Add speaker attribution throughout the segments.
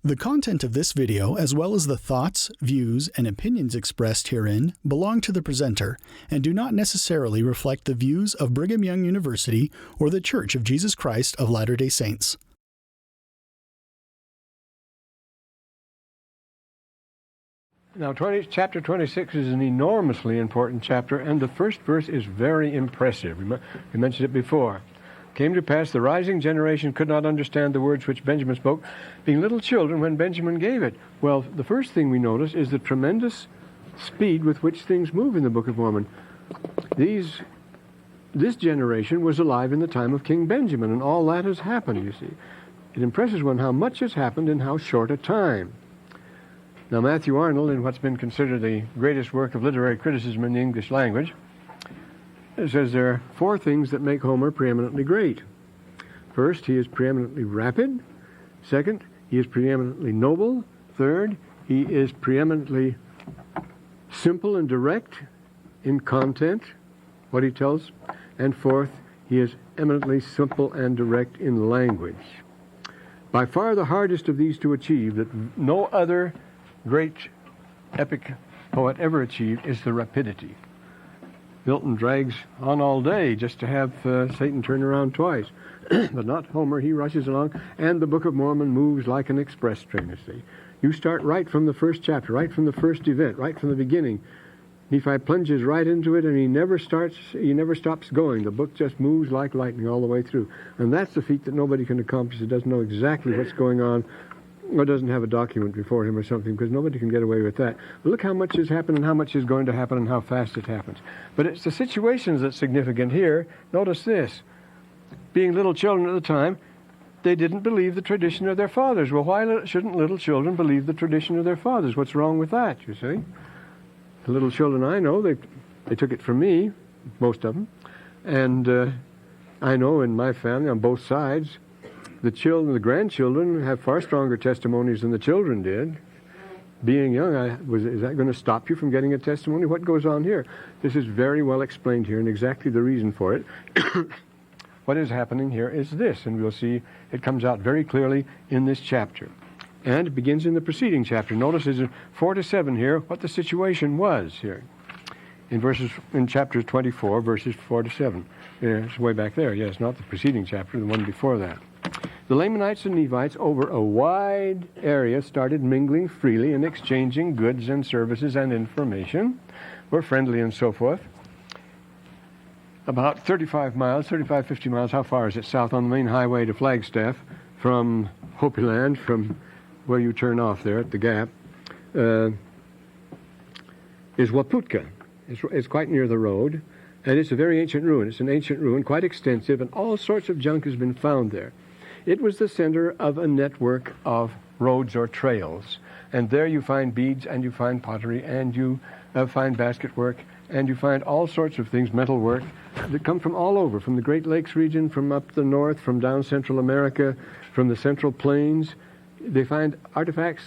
Speaker 1: The content of this video, as well as the thoughts, views, and opinions expressed herein, belong to the presenter and do not necessarily reflect the views of Brigham Young University or the Church of Jesus Christ of Latter-day Saints.
Speaker 2: Now, chapter 26 is an enormously important chapter, and the first verse is very impressive. We mentioned it before. Came to pass, the rising generation could not understand the words which Benjamin spoke, being little children when Benjamin gave it. Well, the first thing we notice is the tremendous speed with which things move in the Book of Mormon. This generation was alive in the time of King Benjamin, and all that has happened, you see. It impresses one how much has happened in how short a time. Now, Matthew Arnold, in what's been considered the greatest work of literary criticism in the English language, says there are four things that make Homer preeminently great. First, he is preeminently rapid. Second, he is preeminently noble. Third, he is preeminently simple and direct in content, what he tells. And fourth, he is eminently simple and direct in language. By far the hardest of these to achieve, that no other great epic poet ever achieved, is the rapidity. Milton drags on all day just to have Satan turn around twice. But not Homer. He rushes along, and the Book of Mormon moves like an express train, you see. You start right from the first chapter, right from the first event, right from the beginning. Nephi plunges right into it, and he never stops going. The book just moves like lightning all the way through. And that's the feat that nobody can accomplish that doesn't know exactly what's going on, or doesn't have a document before him or something, because nobody can get away with that. But look how much has happened and how much is going to happen and how fast it happens. But it's the situations that's significant here. Notice this. Being little children at the time, they didn't believe the tradition of their fathers. Well, why shouldn't little children believe the tradition of their fathers? What's wrong with that, you see? The little children I know, they took it from me, most of them. And I know in my family, on both sides, the grandchildren have far stronger testimonies than the children did. Being young, is that going to stop you from getting a testimony? What goes on here? This is very well explained here, and exactly the reason for it. What is happening here is this, and we'll see it comes out very clearly in this chapter. And it begins in the preceding chapter. Notice in 4 to 7 here what the situation was here. In chapter 24, verses 4 to 7. It's way back there. Yes, not the preceding chapter, the one before that. The Lamanites and Nephites over a wide area started mingling freely and exchanging goods and services and information. Were friendly and so forth. About 35, 50 miles, how far is it south on the main highway to Flagstaff from Hopi Land, from where you turn off there at the Gap, is Waputka. It's quite near the road, and it's a very ancient ruin. It's an ancient ruin, quite extensive, and all sorts of junk has been found there. It was the center of a network of roads or trails. And there you find beads, and you find pottery, and you find basket work, and you find all sorts of things, metal work, that come from all over, from the Great Lakes region, from up the north, from down Central America, from the Central Plains. They find artifacts,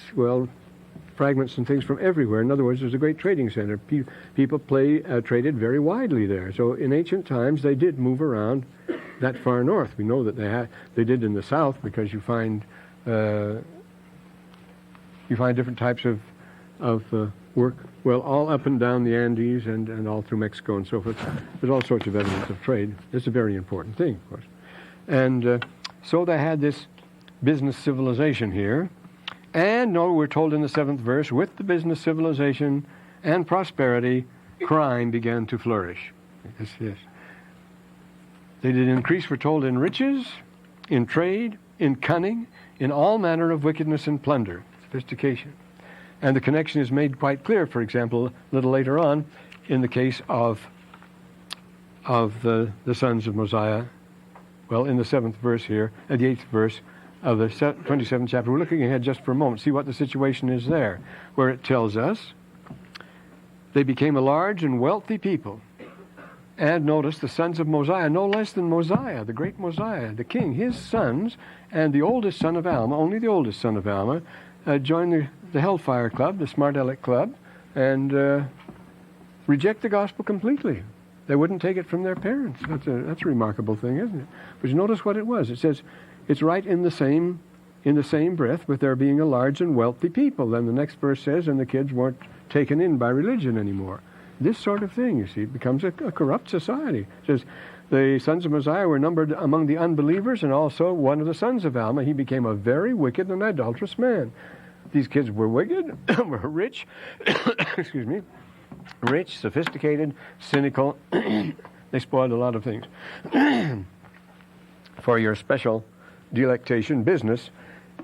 Speaker 2: fragments and things from everywhere. In other words, there's a great trading center. People traded very widely there. So in ancient times, they did move around that far north. We know that they did in the south, because you find different types of work, all up and down the Andes and all through Mexico and so forth. There's all sorts of evidence of trade. It's a very important thing, of course. And so they had this business civilization here. And we're told in the 7th verse, with the business civilization and prosperity, crime began to flourish. Yes. They did increase, we're told, in riches, in trade, in cunning, in all manner of wickedness and plunder, sophistication. And the connection is made quite clear, for example, a little later on, in the case of the Sons of Mosiah. Well, in the 7th verse here, and the 8th verse of the 27th chapter. We're looking ahead just for a moment, see what the situation is there, where it tells us they became a large and wealthy people. And notice the sons of Mosiah, no less than Mosiah, the great Mosiah, the king, his sons, and the oldest son of Alma, only the oldest son of Alma, joined the Hellfire Club, the Smart Aleck Club, and reject the gospel completely. They wouldn't take it from their parents. That's a remarkable thing, isn't it? But you notice what it was. It says it's right in the same in the same breath with there being a large and wealthy people. Then the next verse says, and the kids weren't taken in by religion anymore. This sort of thing, you see, it becomes a corrupt society. It says, the sons of Mosiah were numbered among the unbelievers, and also one of the sons of Alma. He became a very wicked and idolatrous man. These kids were wicked, were rich, excuse me, rich, sophisticated, cynical. They spoiled a lot of things. For your special delectation, business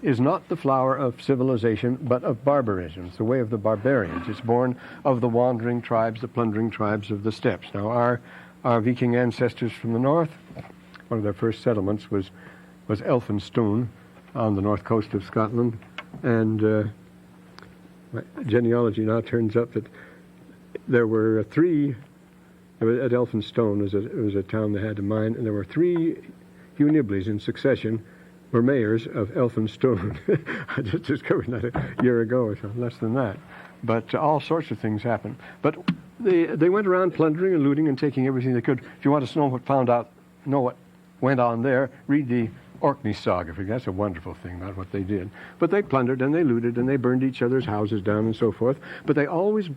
Speaker 2: is not the flower of civilization, but of barbarism. It's the way of the barbarians. It's born of the wandering tribes, the plundering tribes of the steppes. Now, our Viking ancestors from the north, one of their first settlements was Elphinstone on the north coast of Scotland. And my genealogy now turns up that there were three, at Elphinstone, it was a town that had a mine, and there were three Hugh Nibleys in succession were mayors of Elphinstone. I just discovered that a year ago or so, less than that. But all sorts of things happened. But they went around plundering and looting and taking everything they could. If you want to know what went on there, read the Orkney saga. That's a wonderful thing about what they did. But they plundered and they looted and they burned each other's houses down and so forth. But they always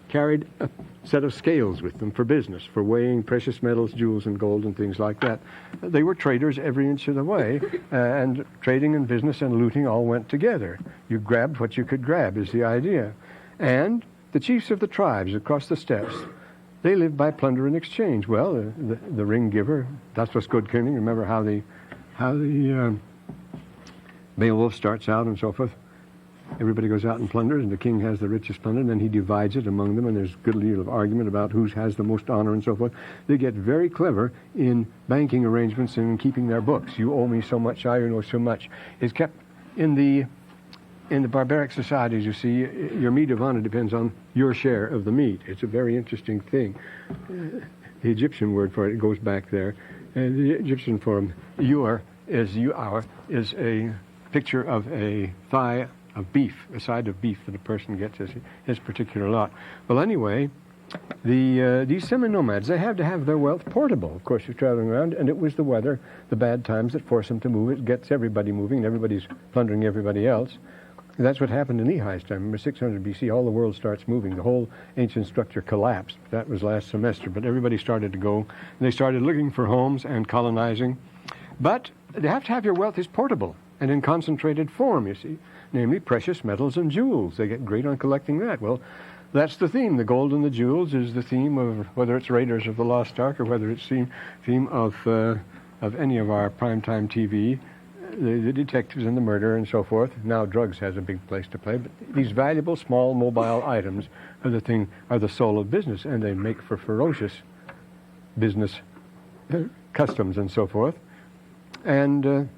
Speaker 2: carried a set of scales with them for business, for weighing precious metals, jewels, and gold and things like that. They were traders every inch of the way, and trading and business and looting all went together. You grabbed what you could grab is the idea. And the chiefs of the tribes across the steppes, they lived by plunder and exchange. Well, the ring giver, that's what's good king. Remember how the Beowulf starts out and so forth. Everybody goes out and plunders, and the king has the richest plunder, and then he divides it among them, and there's a good deal of argument about who has the most honor and so forth. They get very clever in banking arrangements and in keeping their books. You owe me so much, I owe so much. It's kept in the barbaric societies, you see, your meed of honor depends on your share of the meat. It's a very interesting thing. The Egyptian word for it goes back there. And the Egyptian form, yuar, is a picture of a thigh of beef, a side of beef that a person gets as his particular lot. Well, anyway, these semi-nomads, they have to have their wealth portable. Of course, you're traveling around, and it was the weather, the bad times that force them to move. It gets everybody moving, and everybody's plundering everybody else. And that's what happened in Lehi's time. Remember, 600 BC, all the world starts moving. The whole ancient structure collapsed. That was last semester, but everybody started to go, and they started looking for homes and colonizing. But they have to have your wealth is portable and in concentrated form, you see, namely precious metals and jewels. They get great on collecting that. Well, that's the theme. The gold and the jewels is the theme of whether it's Raiders of the Lost Ark or whether it's the theme of any of our primetime TV, the detectives and the murder and so forth. Now drugs has a big place to play, but these valuable small mobile items are the soul of business, and they make for ferocious business customs and so forth. And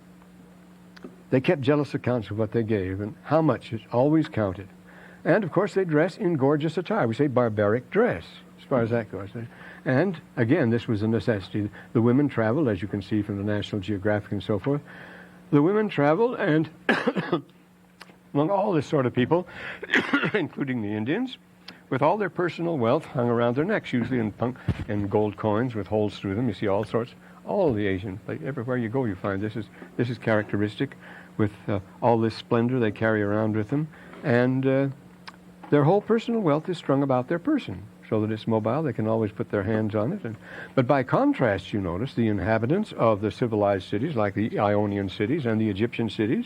Speaker 2: they kept jealous accounts of what they gave, and how much is always counted. And, of course, they dress in gorgeous attire. We say barbaric dress, as far as that goes. And, again, this was a necessity. The women traveled, as you can see from the National Geographic and so forth. The women traveled, and among all this sort of people, including the Indians, with all their personal wealth hung around their necks, usually in gold coins with holes through them. You see all sorts. All the Asian, everywhere you go, you find this is characteristic, with all this splendor they carry around with them, and their whole personal wealth is strung about their person, so that it's mobile. They can always put their hands on it. But by contrast, you notice the inhabitants of the civilized cities, like the Ionian cities and the Egyptian cities,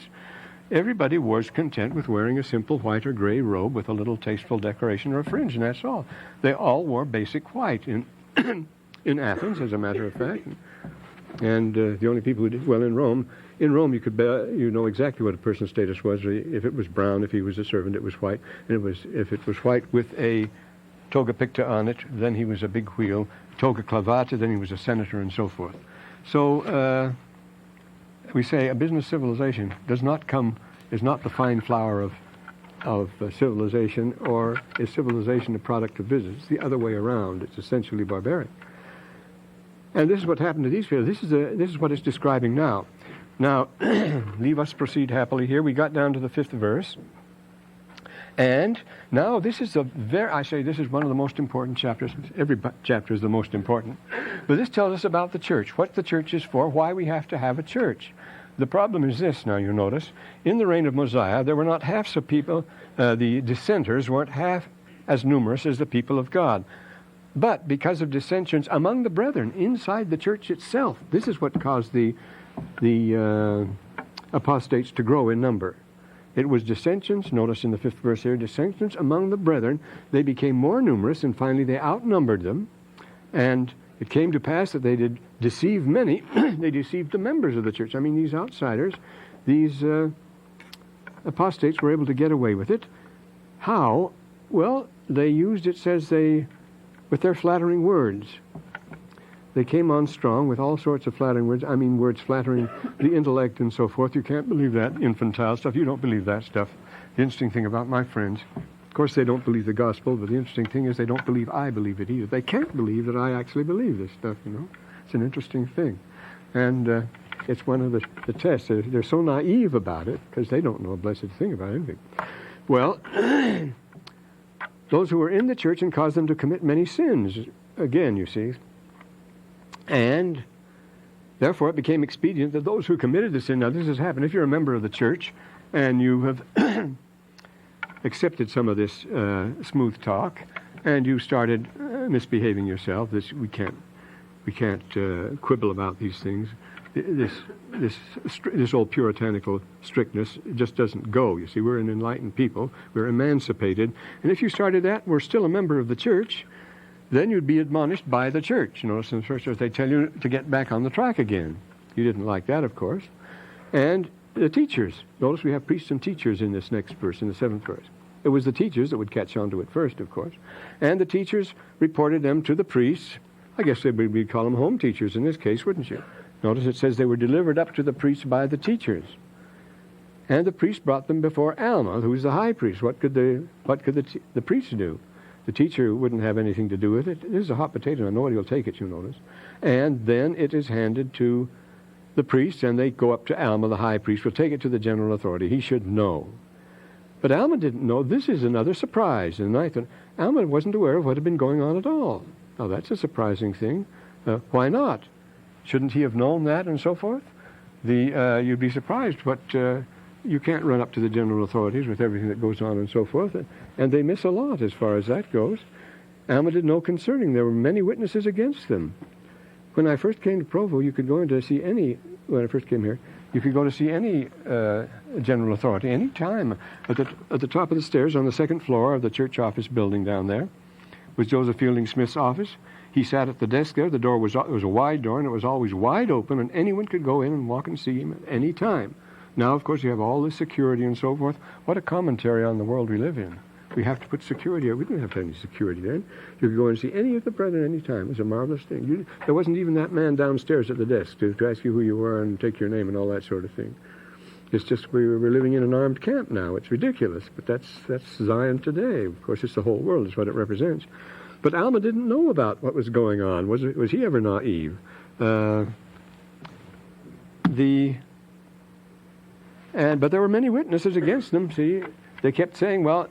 Speaker 2: everybody was content with wearing a simple white or gray robe with a little tasteful decoration or a fringe, and that's all. They all wore basic white in Athens, as a matter of fact. And the only people who did well in Rome you could know exactly what a person's status was. If it was brown, if he was a servant, it was white. And if it was white with a toga picta on it, then he was a big wheel. Toga clavata, then he was a senator, and so forth. So we say a business civilization is not the fine flower of civilization, or is civilization a product of business? It's the other way around. It's essentially barbaric. And this is what happened to these people. This is what it's describing now. Now, leave us proceed happily here. We got down to the 5th verse. And now this is this is one of the most important chapters. Every chapter is the most important. But this tells us about the church, what the church is for, why we have to have a church. The problem is this, now you notice, in the reign of Mosiah, there were not half so people, the dissenters weren't half as numerous as the people of God. But because of dissensions among the brethren inside the church itself, this is what caused the apostates to grow in number. It was dissensions, notice in the 5th verse here, dissensions among the brethren. They became more numerous, and finally they outnumbered them. And it came to pass that they did deceive many. They deceived the members of the church. I mean, these outsiders, these apostates were able to get away with it. How? Well, they used, it says, with their flattering words. They came on strong with all sorts of flattering words. I mean, words flattering the intellect and so forth. You can't believe that infantile stuff. You don't believe that stuff. The interesting thing about my friends, of course, they don't believe the gospel, but the interesting thing is they don't believe I believe it either. They can't believe that I actually believe this stuff, you know. It's an interesting thing. And it's one of the tests. They're so naive about it because they don't know a blessed thing about anything. Well, those who were in the church and caused them to commit many sins, again, you see. And therefore it became expedient that those who committed the sin, now this has happened, if you're a member of the church and you have accepted some of this smooth talk and you started misbehaving yourself, we can't quibble about these things. This old puritanical strictness just doesn't go. You see, we're an enlightened people. We're emancipated. And if you started that, we're still a member of the church, then you'd be admonished by the church. Notice in the first verse they tell you to get back on the track again. You didn't like that, of course. And the teachers. Notice we have priests and teachers in this next verse, in the 7th verse. It was the teachers that would catch on to it first, of course. And the teachers reported them to the priests. I guess we'd call them home teachers in this case, wouldn't you? Notice it says they were delivered up to the priests by the teachers. And the priest brought them before Alma, who was the high priest. What could the priest do? The teacher wouldn't have anything to do with it. This is a hot potato. Nobody will take it, you notice. And then it is handed to the priests, and they go up to Alma, the high priest. Will take it to the general authority. He should know. But Alma didn't know. This is another surprise. And I thought, Alma wasn't aware of what had been going on at all. Now, that's a surprising thing. Why not? Shouldn't he have known that and so forth? You'd be surprised, but you can't run up to the general authorities with everything that goes on and so forth. And they miss a lot as far as that goes. Alma did know concerning. There were many witnesses against them. When I first came to Provo, you could go in to see when I first came here, you could go to see any general authority any time. At the top of the stairs on the 2nd floor of the church office building down there was Joseph Fielding Smith's office. He sat at the desk there. The door was a wide door, and it was always wide open, and anyone could go in and walk and see him at any time. Now, of course, you have all this security and so forth. What a commentary on the world we live in. We have to put security. We didn't have any security then. You could go and see any of the brethren any time. It was a marvelous thing. There wasn't even that man downstairs at the desk to ask you who you were and take your name and all that sort of thing. It's just we're living in an armed camp now. It's ridiculous, but that's Zion today. Of course, it's the whole world. It's what it represents. But Alma didn't know about what was going on. Was he ever naive? But there were many witnesses against them. See, they kept saying, well,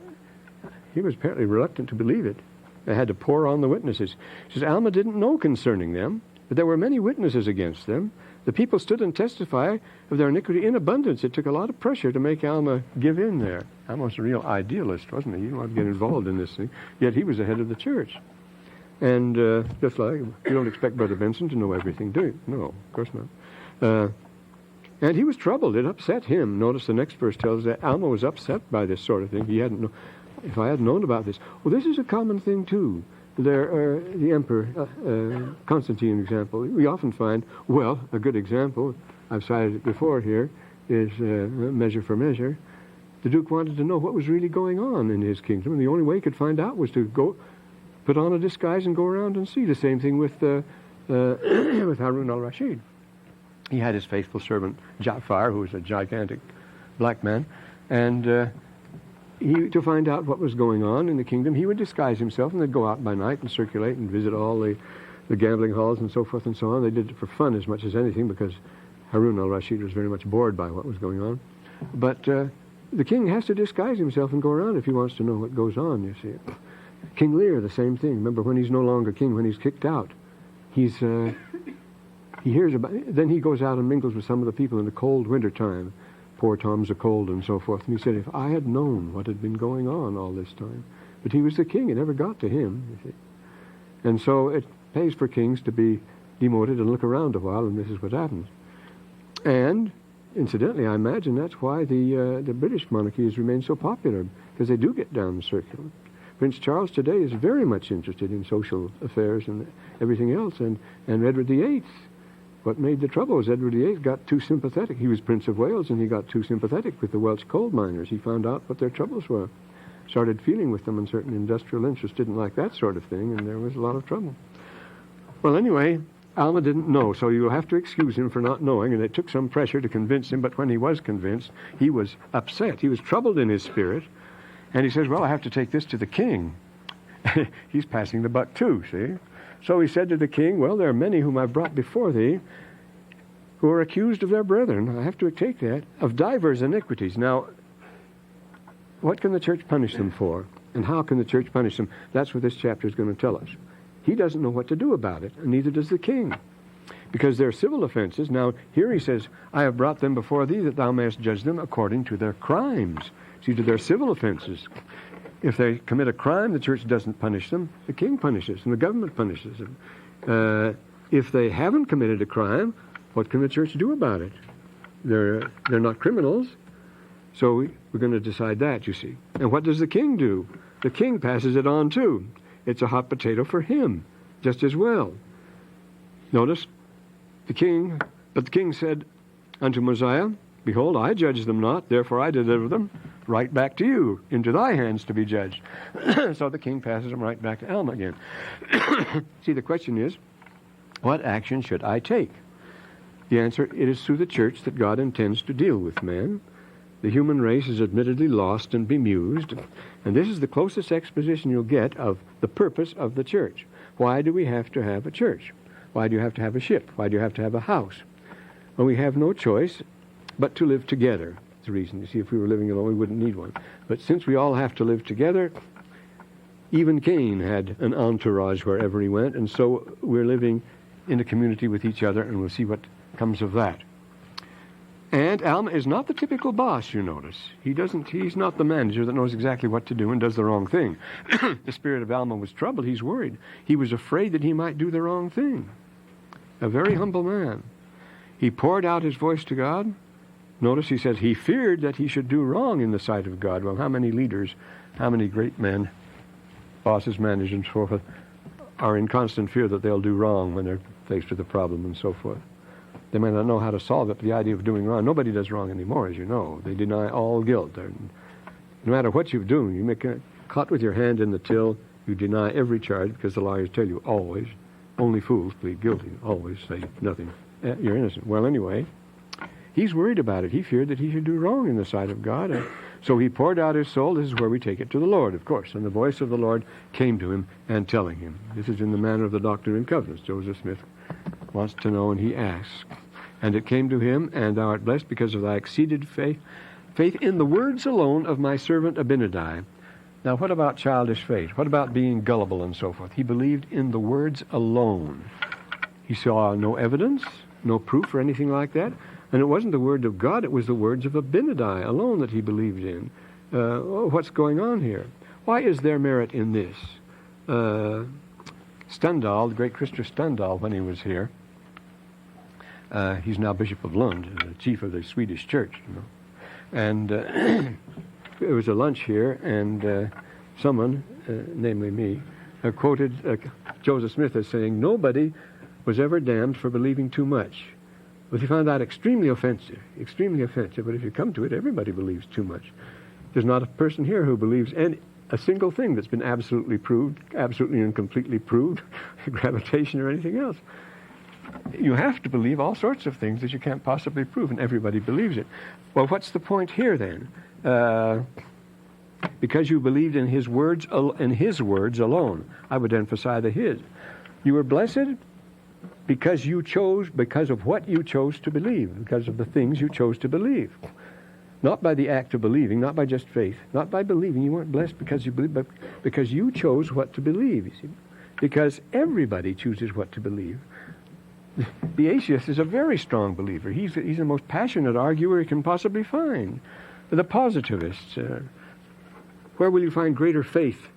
Speaker 2: he was apparently reluctant to believe it. They had to pour on the witnesses. He says, Alma didn't know concerning them, but there were many witnesses against them. The people stood and testified of their iniquity in abundance. It took a lot of pressure to make Alma give in there. Alma was a real idealist, wasn't he? He didn't want to get involved in this thing. Yet he was the head of the church. And just like, you don't expect Brother Benson to know everything, do you? No, of course not. And he was troubled. It upset him. Notice the next verse tells us that Alma was upset by this sort of thing. He hadn't known. If I had known about this. Well, this is a common thing, too. The emperor, Constantine example, we often find, well, a good example, I've cited it before here, is Measure for Measure. The Duke wanted to know what was really going on in his kingdom, and the only way he could find out was to go put on a disguise and go around and see. The same thing with Harun al-Rashid. He had his faithful servant, Ja'far, who was a gigantic black man, and to find out what was going on in the kingdom, he would disguise himself, and they'd go out by night and circulate and visit all the gambling halls and so forth and so on. They did it for fun as much as anything because Harun al-Rashid was very much bored by what was going on. But the king has to disguise himself and go around if he wants to know what goes on, you see. King Lear, the same thing. Remember, when he's no longer king, when he's kicked out, he's he hears about. Then he goes out and mingles with some of the people in the cold winter time. Poor Tom's a cold and so forth. And he said, if I had known what had been going on all this time. But he was the king. It never got to him, you see. And so it pays for kings to be demoted and look around a while, and this is what happens. And, incidentally, I imagine that's why the British monarchy has remained so popular, because they do get down the circular. Prince Charles today is very much interested in social affairs and everything else, and Edward VIII. What made the trouble was Edward VIII got too sympathetic. He was Prince of Wales, and he got too sympathetic with the Welsh coal miners. He found out what their troubles were, started feeling with them, and certain industrial interests didn't like that sort of thing, and there was a lot of trouble. Well, anyway, Alma didn't know, so you'll have to excuse him for not knowing, and it took some pressure to convince him, but when he was convinced, he was upset. He was troubled in his spirit, and he says, well, I have to take this to the king. He's passing the buck too, see? So he said to the king, well, there are many whom I've brought before thee who are accused of their brethren. I have to take that, of divers iniquities. Now, what can the church punish them for? And how can the church punish them? That's what this chapter is going to tell us. He doesn't know what to do about it, and neither does the king. Because they're civil offenses. Now, here he says, I have brought them before thee that thou mayest judge them according to their crimes. See, to their civil offenses. If they commit a crime, the church doesn't punish them. The king punishes, and the government punishes them. If they haven't committed a crime, what can the church do about it? They're not criminals. So we're going to decide that, you see. And what does the king do? The king passes it on too. It's a hot potato for him, just as well. Notice, but the king said unto Mosiah, behold, I judge them not, therefore I deliver them right back to you, into thy hands to be judged. So the king passes them right back to Alma again. See, the question is, what action should I take? The answer, it is through the church that God intends to deal with man. The human race is admittedly lost and bemused, and this is the closest exposition you'll get of the purpose of the church. Why do we have to have a church? Why do you have to have a ship? Why do you have to have a house? Well, we have no choice but to live together. That's the reason. You see, if we were living alone, we wouldn't need one. But since we all have to live together, even Cain had an entourage wherever he went, and so we're living in a community with each other, and we'll see what comes of that. And Alma is not the typical boss, you notice. He's not the manager that knows exactly what to do and does the wrong thing. The spirit of Alma was troubled. He's worried. He was afraid that he might do the wrong thing. A very humble man. He poured out his voice to God. Notice he says he feared that he should do wrong in the sight of God. Well, how many leaders, how many great men, bosses, managers, and so forth, are in constant fear that they'll do wrong when they're faced with a problem and so forth. They may not know how to solve it, but the idea of doing wrong, nobody does wrong anymore, as you know. They deny all guilt. No matter what you do, you make caught with your hand in the till, you deny every charge, because the lawyers tell you always, only fools plead guilty, always say nothing. You're innocent. Well, anyway, he's worried about it. He feared that he should do wrong in the sight of God. And so he poured out his soul. This is where we take it to the Lord, of course. And the voice of the Lord came to him and telling him. This is in the manner of the Doctrine and Covenants. Joseph Smith wants to know, and he asks. And it came to him, and thou art blessed because of thy exceeded faith in the words alone of my servant Abinadi. Now, what about childish faith? What about being gullible and so forth? He believed in the words alone. He saw no evidence, no proof or anything like that. And it wasn't the word of God, it was the words of Abinadi alone that he believed in. What's going on here? Why is there merit in this? Stendhal, the great Christopher Stendhal, when he was here, he's now Bishop of Lund, the chief of the Swedish church, you know. And there was a lunch here, and someone, namely me, quoted Joseph Smith as saying, nobody was ever damned for believing too much. But he found that extremely offensive, but if you come to it, everybody believes too much. There's not a person here who believes a single thing that's been absolutely proved, absolutely and completely proved, gravitation or anything else. You have to believe all sorts of things that you can't possibly prove, and everybody believes it. Well, what's the point here then? Because you believed in his words alone. I would emphasize the his. You were blessed because of what you chose to believe, because of the things you chose to believe. Not by the act of believing, not by just faith, not by believing. You weren't blessed because you believed, but because you chose what to believe, you see. Because everybody chooses what to believe. The atheist is a very strong believer. He's the most passionate arguer he can possibly find. The positivists, where will you find greater faith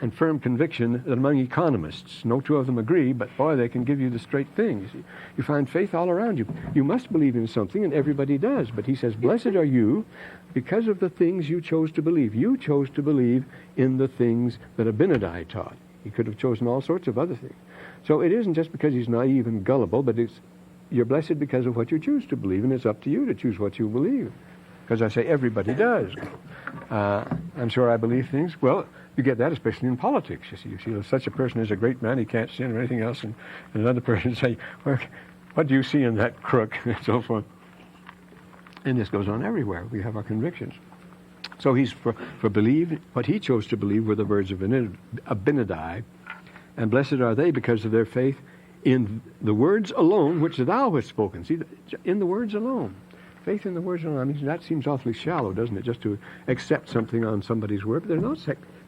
Speaker 2: and firm conviction than among economists? No two of them agree, but boy, they can give you the straight things. You find faith all around you. You must believe in something, and everybody does. But he says, blessed are you because of the things you chose to believe. You chose to believe in the things that Abinadi taught. He could have chosen all sorts of other things. So it isn't just because he's naive and gullible, but you're blessed because of what you choose to believe, and it's up to you to choose what you believe. Because I say everybody does. I'm sure I believe things. Well, you get that especially in politics. You see such a person is a great man, he can't sin or anything else, and another person say, well, what do you see in that crook, and so forth. And this goes on everywhere. We have our convictions. So he's for believe, what he chose to believe were the words of Abinadi, and blessed are they because of their faith in the words alone which thou hast spoken. See, in the words alone. Faith in the words alone. I mean, that seems awfully shallow, doesn't it? Just to accept something on somebody's word. But they're not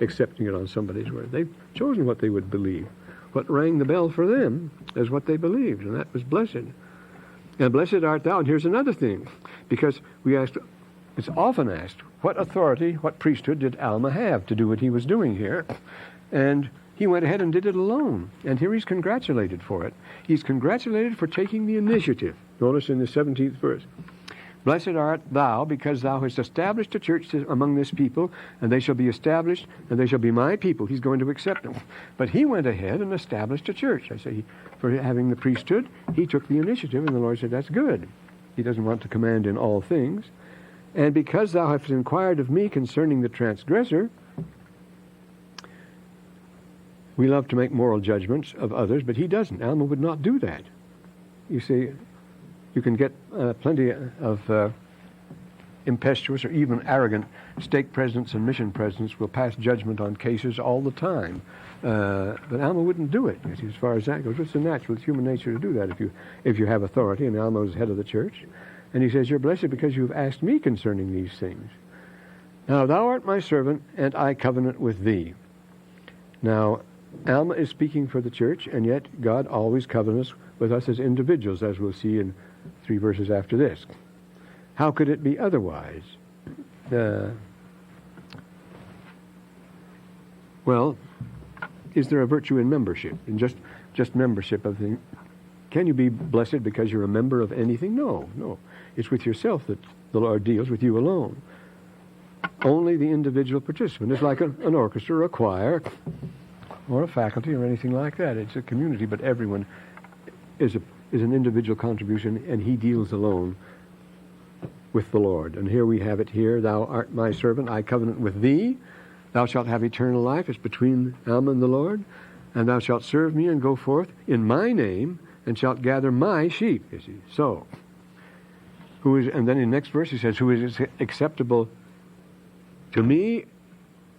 Speaker 2: accepting it on somebody's word. They've chosen what they would believe. What rang the bell for them is what they believed, and that was blessed. And blessed art thou. And here's another thing. Because it's often asked, what authority, what priesthood did Alma have to do what he was doing here? And he went ahead and did it alone. And here he's congratulated for it. He's congratulated for taking the initiative. Notice in the 17th verse. Blessed art thou, because thou hast established a church among this people, and they shall be established, and they shall be my people. He's going to accept them. But he went ahead and established a church. I say, for having the priesthood, he took the initiative, and the Lord said, that's good. He doesn't want to command in all things. And because thou hast inquired of me concerning the transgressor, we love to make moral judgments of others, but he doesn't. Alma would not do that. You see, you can get plenty of impetuous or even arrogant stake presidents and mission presidents will pass judgment on cases all the time. But Alma wouldn't do it, as far as that goes. It's natural, it's human nature to do that if you have authority, and Alma was head of the church. And he says, you're blessed because you've asked me concerning these things. Now thou art my servant, and I covenant with thee. Now, Alma is speaking for the church, and yet God always covenants with us as individuals, as we'll see in 3 verses after this. How could it be otherwise? Well, is there a virtue in membership, in just membership of things? Can you be blessed because you're a member of anything? No. It's with yourself that the Lord deals, with you alone. Only the individual participant. It's like an orchestra or a choir or a faculty or anything like that. It's a community, but everyone is an individual contribution, and he deals alone with the Lord. And here we have it here. Thou art my servant, I covenant with thee. Thou shalt have eternal life. It's between Alma and the Lord. And thou shalt serve me and go forth in my name, and shalt gather my sheep. You see. So, and then in the next verse he says, who is acceptable to me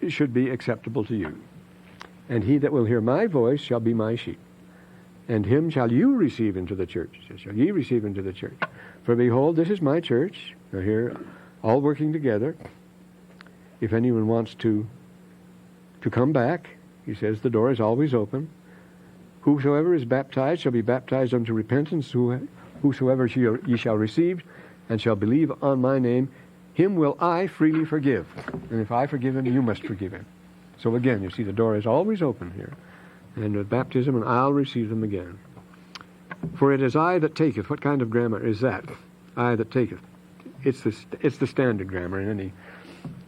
Speaker 2: should be acceptable to you. And he that will hear my voice shall be my sheep. And him shall you receive into the church. He says, shall ye receive into the church. For behold, this is my church. Now here, all working together. If anyone wants to come back, he says, the door is always open. Whosoever is baptized shall be baptized unto repentance. Whosoever ye shall receive and shall believe on my name, him will I freely forgive. And if I forgive him, you must forgive him. So again, you see, the door is always open here. And with baptism, and I'll receive them again. For it is I that taketh. What kind of grammar is that? I that taketh. It's the standard grammar in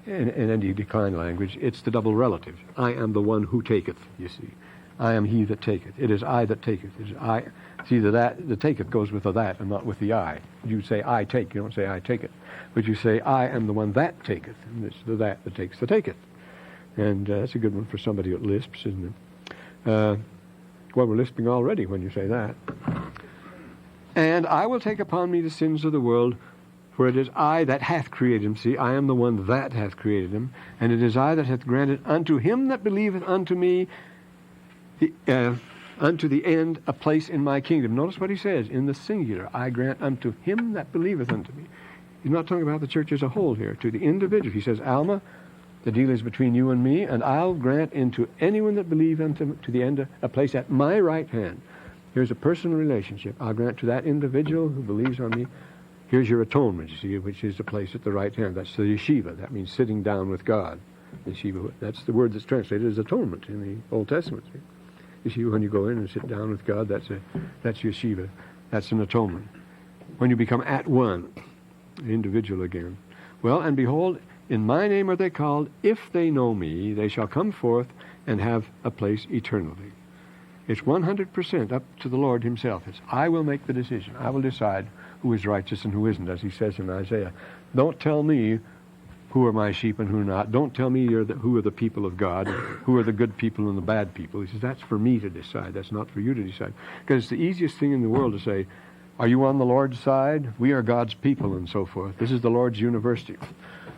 Speaker 2: any declined language. It's the double relative. I am the one who taketh, you see. I am he that taketh. It is I that taketh. It is I. See, the taketh goes with the that and not with the I. You say I take. You don't say I take it. But you say I am the one that taketh. And it's the that takes the taketh. And that's a good one for somebody that lisps, isn't it? Well, we're lisping already when you say that. And I will take upon me the sins of the world, for it is I that hath created him. See, I am the one that hath created him. And it is I that hath granted unto him that believeth unto me, unto the end, a place in my kingdom. Notice what he says, in the singular. I grant unto him that believeth unto me. He's not talking about the church as a whole here. To the individual. He says, Alma, the deal is between you and me, and I'll grant into anyone that believe unto to the end a place at my right hand. Here's a personal relationship. I'll grant to that individual who believes on me. Here's your atonement, you see, which is the place at the right hand. That's the yeshiva. That means sitting down with God. Yeshiva, that's the word that's translated as atonement in the Old Testament. Yeshiva, when you go in and sit down with God, that's yeshiva. That's an atonement. When you become at one, individual again. Well, and behold, in my name are they called. If they know me, they shall come forth and have a place eternally. It's 100% up to the Lord himself. It's, I will make the decision. I will decide who is righteous and who isn't, as he says in Isaiah. Don't tell me who are my sheep and who not. Don't tell me who are the people of God, who are the good people and the bad people. He says, that's for me to decide. That's not for you to decide. Because it's the easiest thing in the world to say, are you on the Lord's side? We are God's people, and so forth. This is the Lord's university.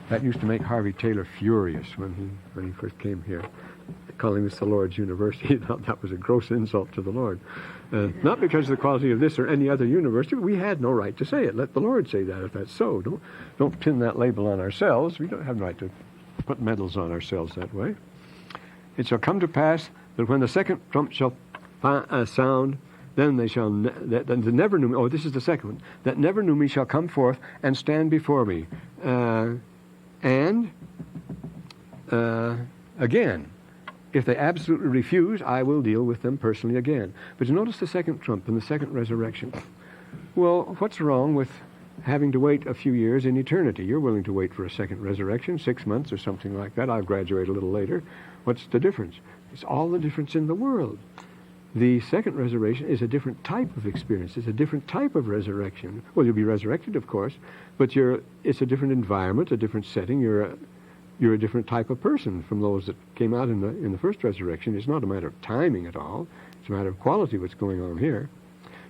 Speaker 2: That used to make Harvey Taylor furious when he first came here, calling this the Lord's university. He thought that was a gross insult to the Lord. Not because of the quality of this or any other university, but we had no right to say it. Let the Lord say that if that's so. Don't pin that label on ourselves. We don't have the right to put medals on ourselves that way. It shall come to pass that when the second trump shall sound, then they shall that never knew me. Oh, this is the second one. That never knew me shall come forth and stand before me. Again, if they absolutely refuse, I will deal with them personally again. But you notice the second trump and the second resurrection. Well, what's wrong with having to wait a few years in eternity? You're willing to wait for a second resurrection, 6 months or something like that. I'll graduate a little later. What's the difference? It's all the difference in the world. The second resurrection is a different type of experience. It's a different type of resurrection. Well, you'll be resurrected, of course, but it's a different environment, a different setting. You're a different type of person from those that came out in the first resurrection. It's not a matter of timing at all. It's a matter of quality what's going on here.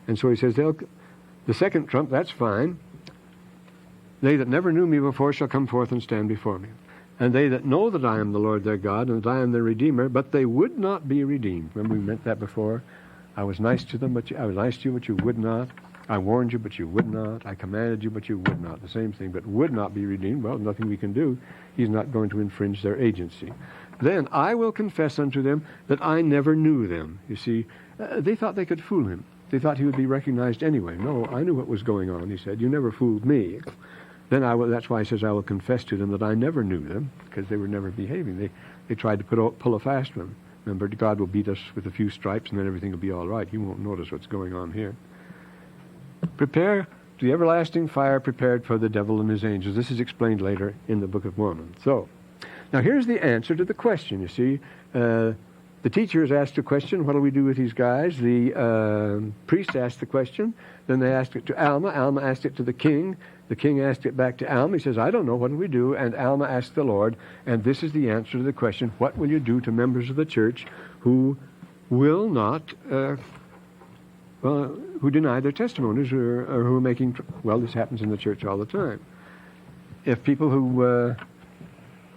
Speaker 2: And so he says, the second trump, that's fine. They that never knew me before shall come forth and stand before me. And they that know that I am the Lord their God, and that I am their Redeemer, but they would not be redeemed. Remember we meant that before? I was nice to them, I was nice to you, but you would not. I warned you, but you would not. I commanded you, but you would not. The same thing, but would not be redeemed. Well, nothing we can do. He's not going to infringe their agency. Then I will confess unto them that I never knew them. You see, they thought they could fool him. They thought he would be recognized anyway. No, I knew what was going on, he said. You never fooled me. Then that's why he says, I will confess to them that I never knew them, because they were never behaving. They tried to pull a fast one. Remember, God will beat us with a few stripes, and then everything will be all right. He won't notice what's going on here. Prepare to the everlasting fire prepared for the devil and his angels. This is explained later in the Book of Mormon. So, now here's the answer to the question, you see. The teacher is asked a question, what do we do with these guys? The priest asked the question, then they asked it to Alma. Alma asked it to the king. The king asked it back to Alma. He says, I don't know, what do we do? And Alma asked the Lord, and this is the answer to the question, what will you do to members of the church who will not, who deny their testimonies or who are making, well, this happens in the church all the time. If people who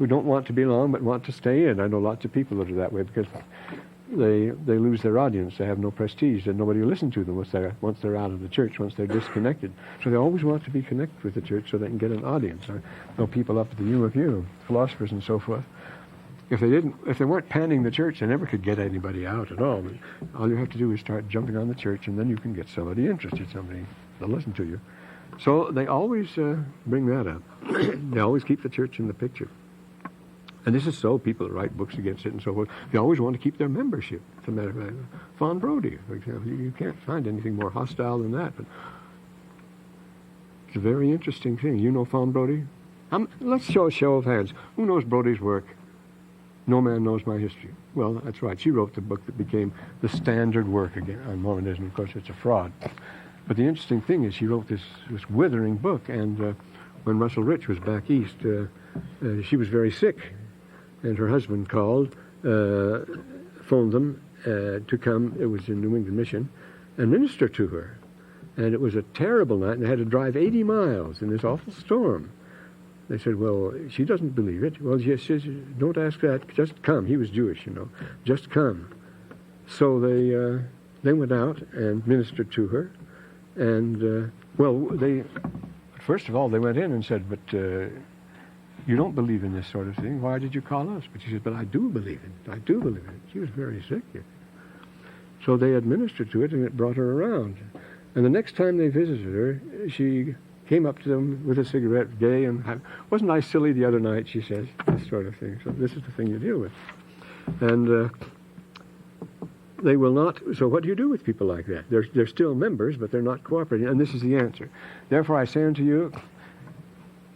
Speaker 2: don't want to belong but want to stay in, I know lots of people that are that way because they lose their audience. They have no prestige, and nobody will listen to them once they're out of the church, once they're disconnected. So they always want to be connected with the church so they can get an audience. I know people up at the U of U, philosophers and so forth. If they weren't panning the church, they never could get anybody out at all. All you have to do is start jumping on the church, and then you can get somebody interested, somebody that'll listen to you. So they always bring that up. They always keep the church in the picture. And this is so, people that write books against it and so forth, they always want to keep their membership. As a matter of fact, Fawn Brody, for example, you can't find anything more hostile than that. But it's a very interesting thing. You know Fawn Brody? Let's show a show of hands. Who knows Brody's work? No man knows my history. Well, that's right. She wrote the book that became the standard work again on Mormonism. Of course, it's a fraud. But the interesting thing is she wrote this withering book, and when Russell Rich was back east, she was very sick. And her husband called, phoned them to come, it was in New England Mission, and minister to her. And it was a terrible night, and they had to drive 80 miles in this awful storm. They said, well, she doesn't believe it. Well, she says, don't ask that, just come. He was Jewish, you know. Just come. So they went out and ministered to her. And, first of all, they went in and said, but you don't believe in this sort of thing. Why did you call us? But she said, but I do believe in it. I do believe in it. She was very sick. So they administered to it, and it brought her around. And the next time they visited her, she came up to them with a cigarette, gay, and wasn't I silly the other night, she says, this sort of thing. So this is the thing you deal with. And they will not, so what do you do with people like that? They're still members, but they're not cooperating, and this is the answer. Therefore I say unto you,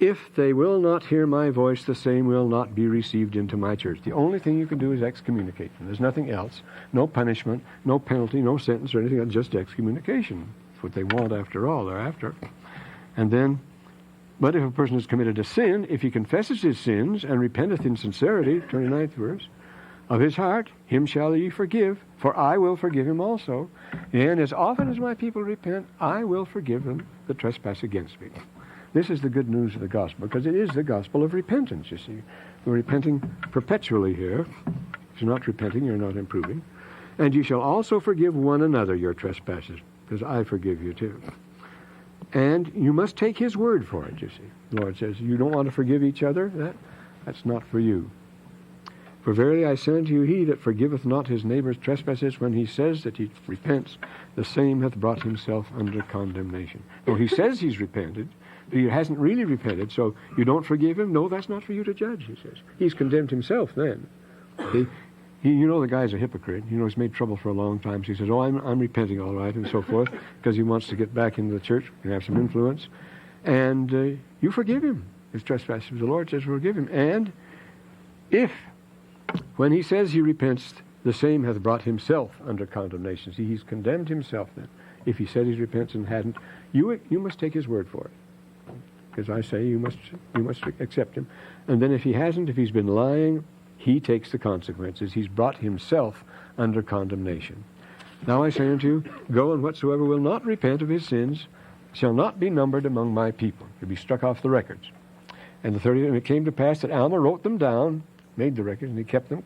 Speaker 2: if they will not hear my voice, the same will not be received into my church. The only thing you can do is excommunicate them. There's nothing else. No punishment, no penalty, no sentence or anything else, just excommunication. That's what they want after all, they're after. And then, but if a person has committed a sin, if he confesses his sins and repenteth in sincerity, 29th verse, of his heart, him shall ye forgive, for I will forgive him also. And as often as my people repent, I will forgive them that trespass against me. This is the good news of the gospel, because it is the gospel of repentance, you see. We're repenting perpetually here. If you're not repenting, you're not improving. And you shall also forgive one another your trespasses, because I forgive you too. And you must take his word for it, you see. The Lord says, you don't want to forgive each other? That's not for you. For verily I say unto you, he that forgiveth not his neighbour's trespasses, when he says that he repents, the same hath brought himself under condemnation. Though he says he's repented, but he hasn't really repented, so you don't forgive him? No, that's not for you to judge, he says. He's condemned himself then. You know the guy's a hypocrite. You know he's made trouble for a long time. So he says, I'm repenting all right, and so forth, because he wants to get back into the church and have some influence. And you forgive him his trespasses. The Lord says forgive him. And if, when he says he repents, the same hath brought himself under condemnation. See, he's condemned himself then. If he said he repents and hadn't, you must take his word for it. Because I say you must accept him. And then if he hasn't, if he's been lying, he takes the consequences. He's brought himself under condemnation. Now I say unto you, go, and whatsoever will not repent of his sins shall not be numbered among my people. He'll be struck off the records. And it came to pass that Alma wrote them down, made the records, and he kept them,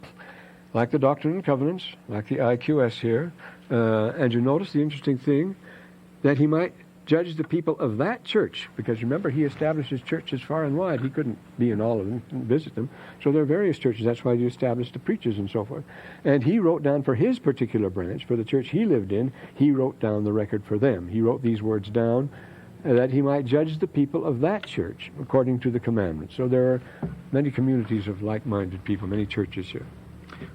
Speaker 2: like the Doctrine and Covenants, like the IQS here. And you notice the interesting thing, that he might judge the people of that church, because remember, he established his churches far and wide. He couldn't be in all of them and visit them. So there are various churches. That's why he established the preachers and so forth. And he wrote down for his particular branch, for the church he lived in, he wrote down the record for them. He wrote these words down that he might judge the people of that church according to the commandments. So there are many communities of like-minded people, many churches here.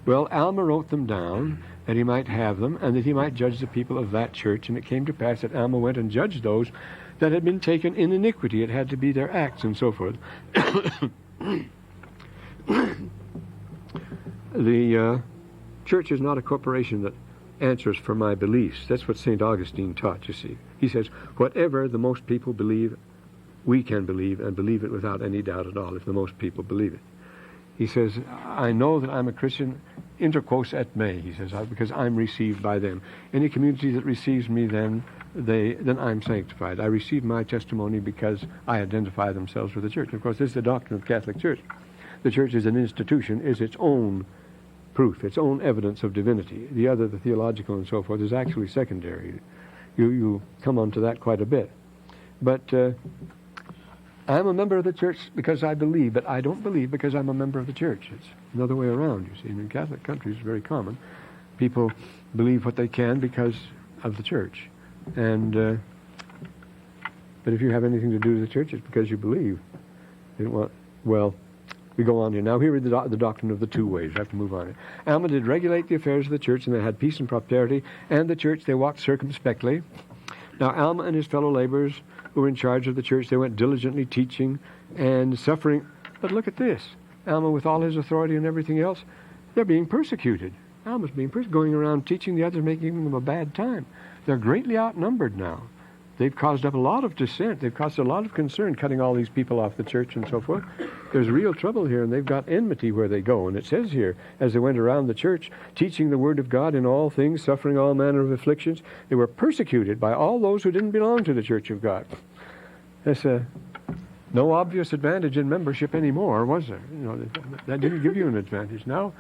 Speaker 2: Well, Alma wrote them down that he might have them, and that he might judge the people of that church. And it came to pass that Alma went and judged those that had been taken in iniquity. It had to be their acts and so forth. The church is not a corporation that answers for my beliefs. That's what St. Augustine taught, you see. He says, whatever the most people believe, we can believe, and believe it without any doubt at all, if the most people believe it. He says, I know that I'm a Christian, inter quos et me, he says, because I'm received by them. Any community that receives me, then I'm sanctified. I receive my testimony because I identify themselves with the church. Of course, this is the doctrine of the Catholic Church. The church as an institution is its own proof, its own evidence of divinity. The other, the theological and so forth, is actually secondary. You come on to that quite a bit. But I'm a member of the church because I believe, but I don't believe because I'm a member of the church. It's another way around, you see. And in Catholic countries, it's very common. People believe what they can because of the church. And but if you have anything to do with the church, it's because you believe. They don't want, well, we go on here. Now here is the doctrine of the two ways. I have to move on. Alma did regulate the affairs of the church, and they had peace and prosperity, and the church they walked circumspectly. Now Alma and his fellow laborers who were in charge of the church, they went diligently teaching and suffering. But look at this. Alma, with all his authority and everything else, they're being persecuted. Alma's being persecuted, going around teaching the others, making them a bad time. They're greatly outnumbered now. They've caused up a lot of dissent. They've caused a lot of concern, cutting all these people off the church and so forth. There's real trouble here, and they've got enmity where they go. And it says here, as they went around the church, teaching the word of God in all things, suffering all manner of afflictions, they were persecuted by all those who didn't belong to the church of God. That's no obvious advantage in membership anymore, was there? You know, that didn't give you an advantage. Now,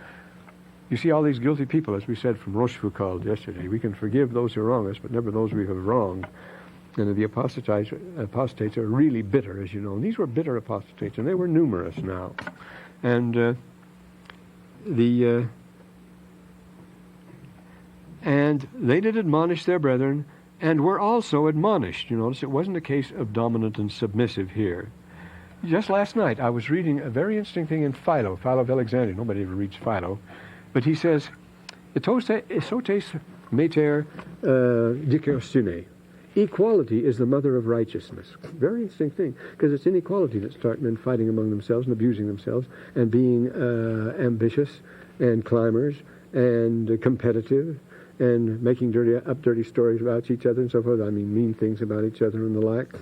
Speaker 2: you see all these guilty people, as we said from Rochefoucauld yesterday. We can forgive those who wrong us, but never those we have wronged. And the apostates are really bitter, as you know. And these were bitter apostates, and they were numerous now. And And they did admonish their brethren, and were also admonished. You notice it wasn't a case of dominant and submissive here. Just last night, I was reading a very interesting thing in Philo of Alexandria. Nobody ever reads Philo. But he says, Esotes mater dikaiosune. Equality is the mother of righteousness. Very interesting thing, because it's inequality that starts men fighting among themselves and abusing themselves and being ambitious and climbers and competitive and making dirty stories about each other and so forth. I mean, mean things about each other and the like.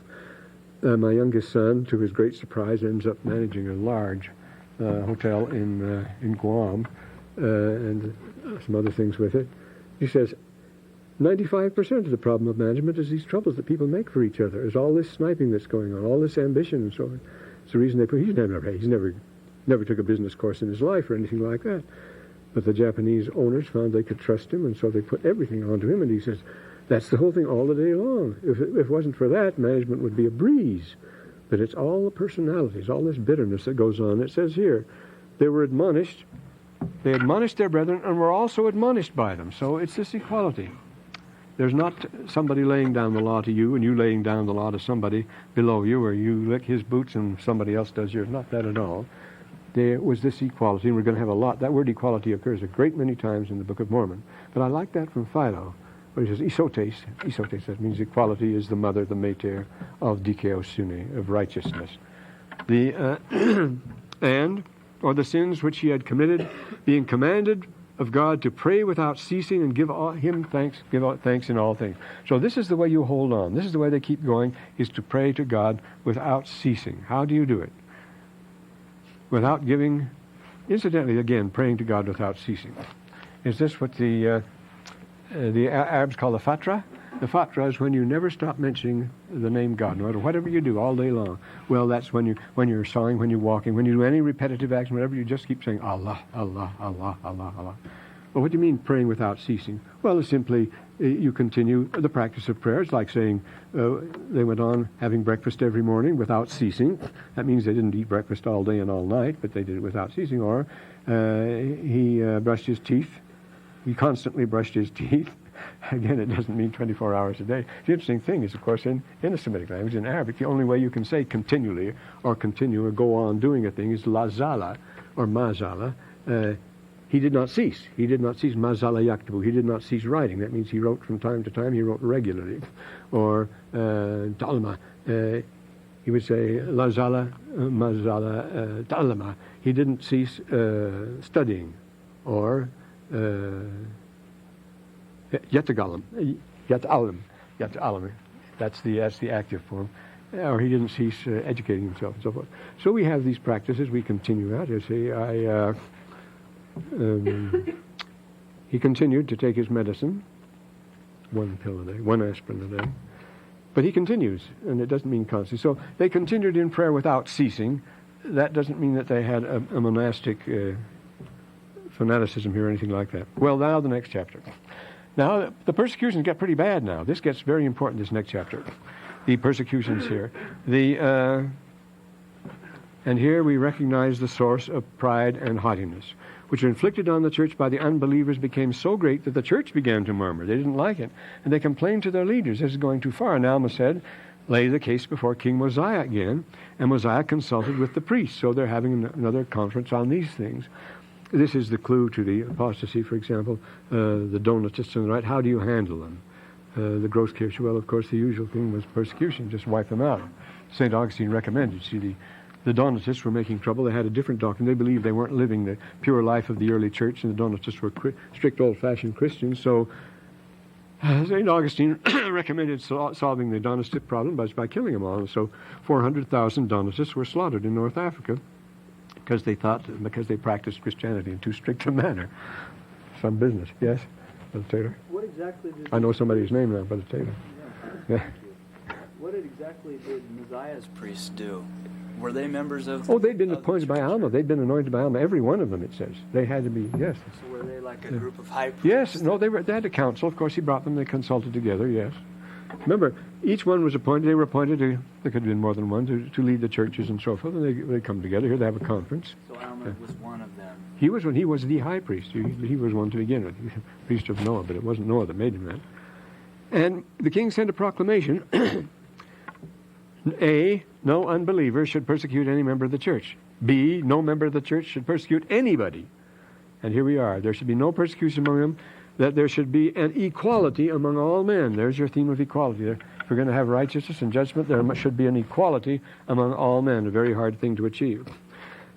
Speaker 2: My youngest son, to his great surprise, ends up managing a large hotel in Guam and some other things with it. He says, 95% of the problem of management is these troubles that people make for each other. There's all this sniping that's going on, all this ambition and so on. It's the reason he's never took a business course in his life or anything like that. But the Japanese owners found they could trust him, and so they put everything onto him, and he says, that's the whole thing all the day long. If it wasn't for that, management would be a breeze. But it's all the personalities, all this bitterness that goes on. It says here, they were admonished, they admonished their brethren, and were also admonished by them. So it's this equality. There's not somebody laying down the law to you and you laying down the law to somebody below you, or you lick his boots and somebody else does yours. Not that at all. There was this equality, and we're going to have a lot. That word equality occurs a great many times in the Book of Mormon. But I like that from Philo, where he says, Esotes, that means equality is the mother, the mater of dikaiosune, of righteousness. Or the sins which he had committed, being commanded of God to pray without ceasing and give thanks in all things. So this is the way you hold on. This is the way they keep going, is to pray to God without ceasing. How do you do it? Without giving, incidentally, again, praying to God without ceasing. Is this what the Arabs call the fatra? The fatra is when you never stop mentioning the name God, no matter whatever you do all day long. Well, that's when you're sawing, when you're walking, when you do any repetitive action, whatever, you just keep saying Allah, Allah, Allah, Allah, Allah. Well, what do you mean praying without ceasing? Well, it's simply you continue the practice of prayer. It's like saying they went on having breakfast every morning without ceasing. That means they didn't eat breakfast all day and all night, but they did it without ceasing. Or he brushed his teeth. He constantly brushed his teeth. Again, it doesn't mean 24 hours a day. The interesting thing is, of course, in a Semitic language, in Arabic, the only way you can say continually or continue or go on doing a thing is lazala or mazala. He did not cease. He did not cease. Mazala yaktabu. He did not cease writing. That means he wrote from time to time. He wrote regularly. Or ta'alma. He would say lazala, mazala, ta'alma. He didn't cease studying. Or yatagalam, yat'alam. That's the active form. Or he didn't cease educating himself and so forth. So we have these practices. We continue out. You see, he continued to take his medicine, one pill a day, one aspirin a day. But he continues, and it doesn't mean constantly. So they continued in prayer without ceasing. That doesn't mean that they had a monastic fanaticism here or anything like that. Well, now the next chapter. Now, the persecutions get pretty bad now. This gets very important, this next chapter. The persecutions here. And here we recognize the source of pride and haughtiness, which were inflicted on the church by the unbelievers, became so great that the church began to murmur. They didn't like it. And they complained to their leaders, this is going too far. And Alma said, lay the case before King Mosiah again. And Mosiah consulted with the priests. So they're having another conference on these things. This is the clue to the apostasy, for example, the Donatists and the right. How do you handle them? The Grosskirche, well, of course, the usual thing was persecution, just wipe them out. St. Augustine recommended. See, the Donatists were making trouble. They had a different doctrine. They believed they weren't living the pure life of the early church, and the Donatists were strict old-fashioned Christians. So St. Augustine recommended solving the Donatistic problem by killing them all. So 400,000 Donatists were slaughtered in North Africa because they practiced Christianity in too strict a manner. Some business. Yes, Brother Taylor?
Speaker 3: What exactly did...
Speaker 2: I know somebody's name now, Brother Taylor.
Speaker 3: Yeah. What exactly did Mosiah's priests do? Were they members of...
Speaker 2: Oh, they'd been appointed by Alma. They'd been anointed by Alma. Every one of them, it says. They had to be, yes.
Speaker 3: So were they like a group of high priests?
Speaker 2: Yes, no, they had a council. Of course, he brought them. They consulted together, yes. Remember, each one was appointed, they were appointed to, there could have been more than one, to lead the churches and so forth, and they come together here, they have a conference.
Speaker 3: So Alma was one of them.
Speaker 2: He was the high priest. He was one to begin with, priest of Noah, but it wasn't Noah that made him that. And the king sent a proclamation, A, no unbeliever should persecute any member of the church. B, no member of the church should persecute anybody. And here we are. There should be no persecution among them, that there should be an equality among all men. There's your theme of equality there. If we're going to have righteousness and judgment, there should be an equality among all men, a very hard thing to achieve.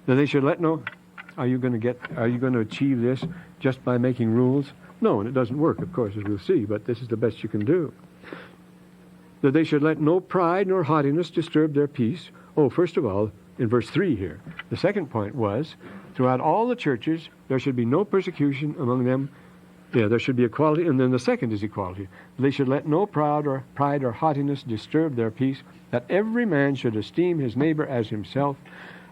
Speaker 2: That they should let no... Are you going to achieve this just by making rules? No, and it doesn't work, of course, as we'll see, but this is the best you can do. That they should let no pride nor haughtiness disturb their peace. Oh, first of all, in verse 3 here, the second point was, throughout all the churches, there should be no persecution among them. Yeah, there should be equality, and then the second is equality. They should let no pride or haughtiness disturb their peace, that every man should esteem his neighbor as himself,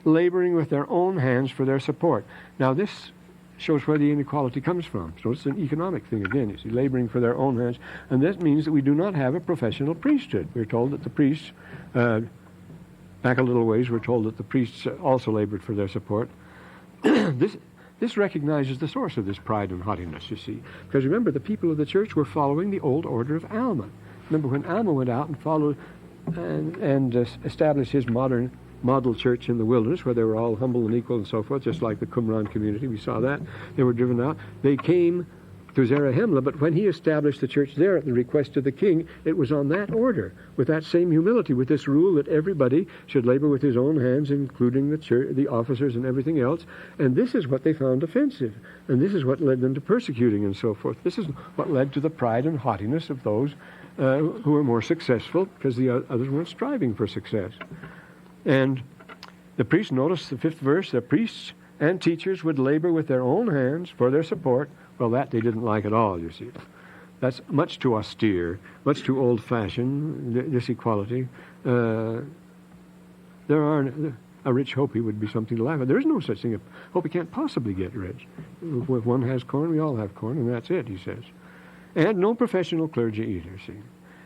Speaker 2: laboring with their own hands for their support. Now this shows where the inequality comes from. So it's an economic thing again, you see, laboring for their own hands. And that means that we do not have a professional priesthood. We're told that the priests, back a little ways, we're told that the priests also labored for their support. This recognizes the source of this pride and haughtiness, you see. Because remember, the people of the church were following the old order of Alma. Remember when Alma went out and followed and established his model church in the wilderness, where they were all humble and equal and so forth, just like the Qumran community. We saw that. They were driven out. They came to Zarahemla, but when he established the church there at the request of the king, it was on that order, with that same humility, with this rule that everybody should labor with his own hands, including the church, the officers and everything else. And this is what they found offensive. And this is what led them to persecuting and so forth. This is what led to the pride and haughtiness of those who were more successful, because the others weren't striving for success. And the priests, notice the 5th verse, the priests and teachers would labor with their own hands for their support. Well, that they didn't like at all, you see. That's much too austere, much too old-fashioned, this equality. There are a rich Hopi would be something to laugh at. There is no such thing. Hopi can't possibly get rich. If one has corn, we all have corn, and that's it, he says. And no professional clergy either, see.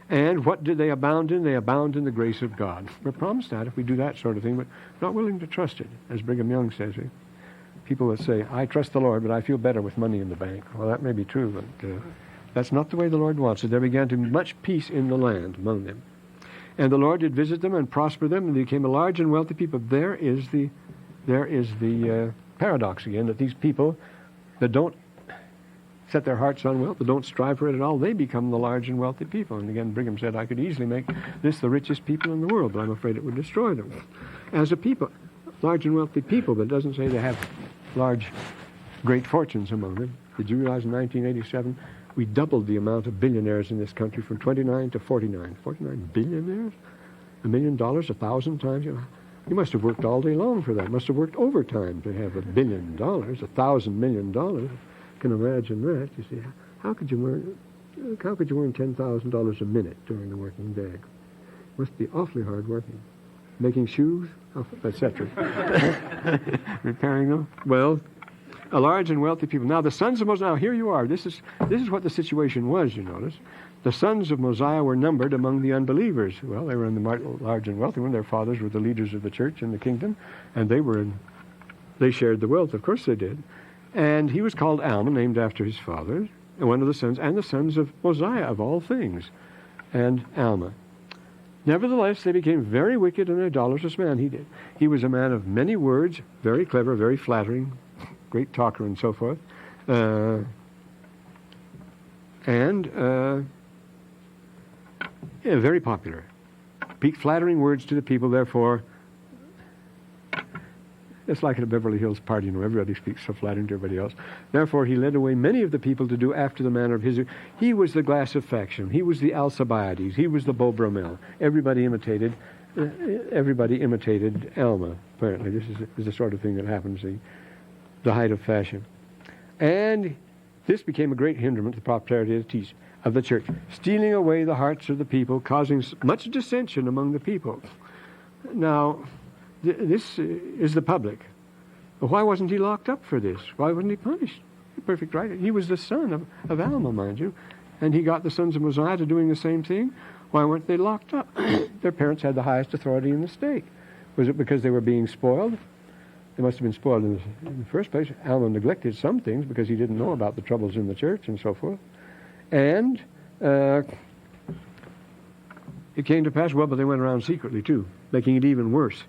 Speaker 2: And what did they abound in? They abound in the grace of God. We're promised that if we do that sort of thing, but not willing to trust it, as Brigham Young says. People that say, I trust the Lord, but I feel better with money in the bank. Well, that may be true, but that's not the way the Lord wants it. There began to be much peace in the land among them. And the Lord did visit them and prosper them, and they became a large and wealthy people. There is the paradox again, that these people that don't set their hearts on wealth, that don't strive for it at all, they become the large and wealthy people. And again, Brigham said, I could easily make this the richest people in the world, but I'm afraid it would destroy them. As a people, large and wealthy people, but it doesn't say they have large, great fortunes among them. Did you realize in 1987, we doubled the amount of billionaires in this country from 29 to 49. 49 billionaires? $1 million 1,000 times? You must have worked all day long for that. Must have worked overtime to have $1 billion, $1,000 million. Can imagine that. You see, how could you earn $10,000 a minute during the working day? Must be awfully hard working. Making shoes, etc. Repairing them. Well, a large and wealthy people. Now the sons of Mosiah. Now here you are. This is what the situation was. You notice, the sons of Mosiah were numbered among the unbelievers. Well, they were in the large and wealthy one. Their fathers were the leaders of the church in the kingdom, and they shared the wealth. Of course they did. And he was called Alma, named after his father, and one of the sons, and the sons of Mosiah, of all things, and Alma. Nevertheless, they became very wicked and idolatrous man. He was a man of many words, very clever, very flattering, great talker and so forth, very popular. Flattering words to the people, therefore, it's like at a Beverly Hills party, everybody speaks so flattering to everybody else. Therefore, he led away many of the people to do after the manner of his. He was the glass of faction. He was the Alcibiades. He was the Beau Brummel. Everybody imitated Alma, apparently. This is the sort of thing that happens, the height of fashion. And this became a great hindrance to the prosperity of the church, stealing away the hearts of the people, causing much dissension among the people. Now, this is the public. Why wasn't he locked up for this? Why wasn't he punished? Perfect right. He was the son of Alma, mind you. And he got the sons of Mosiah to doing the same thing. Why weren't they locked up? Their parents had the highest authority in the state. Was it because they were being spoiled? They must have been spoiled in the first place. Alma neglected some things because he didn't know about the troubles in the church and so forth. And it came to pass, well, but they went around secretly too, making it even worse.